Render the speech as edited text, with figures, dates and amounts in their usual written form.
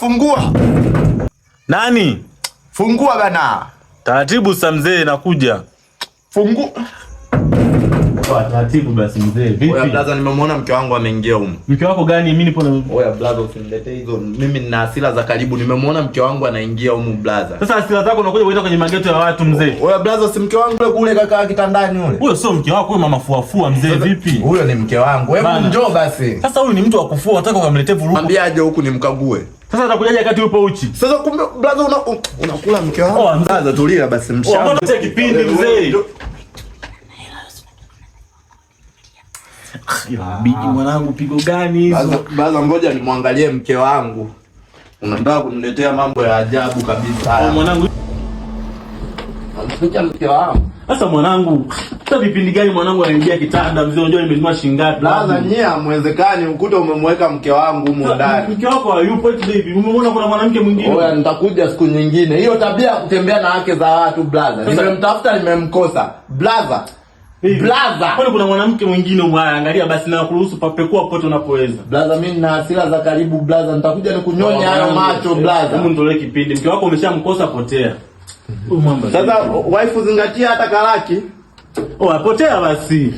fungua. Nani? Fungua bana. Taratibu sa mzee, nakuja. Fungua. Taratibu basi mzee. Vipi? Oya blaza, nimemwona mke wangu ameingia huko. Mke wako gani? Mimi nipo na... Oya blaza, usiniletee hizo. Mimi nina hasira za karibu. Nimemwona mke wangu anaingia huko blaza. Sasa hasira zako unakuja kuita kwenye mageto ya watu mzee. Oya blaza, si mke wangu kule kakaa kitandani yule. Huyo sio mke wako, huyo mama fuafua mzee. Vipi? Huyo ni mke wangu. Hebu njoo basi. Sasa huyu ni mtu wa kufua, unataka ukamletee vurugu. Mwambie aje huku nimkague. Sasa atakujaje wakati yupo uchi? Sasa kumbe blaza unakula mke wangu. Blaza tulia basi mshamba. Mbona kipindi mzee? Bigi mwanangu, pigo gani hizo? Baza ngoja nimwangalie mke wangu. Unataka kuniletea mambo ya ajabu kabisa. Mwanangu. Anafika mke wangu. Sasa mwanangu, sasa vipindi gani mwanangu anaingia kitanda mzee, unajua nimenunua shilingi ngapi? Baza nyia mwezekani ukute umemweka mke wangu huko ndani. Mke wako hayupo eti hivi. Umemwona kuna mwanamke mwingine? Oya nitakuja siku nyingine. Hiyo tabia ya kutembea na wake za watu blaza. Nimemtafuta nimemkosa. Blaza. Blaza. Kwani kuna mwanamke mwingine mwaya? Angalia basi na kuruhusu papekua pote unapoweza. Blaza mimi nina hasira za karibu blaza. Nitakuja nikunyonya hayo macho blaza. Hebu nitolee kipindi. Mke wako umeshamkosa, potea. Sasa wife zingatia hata karaki. Potea basi.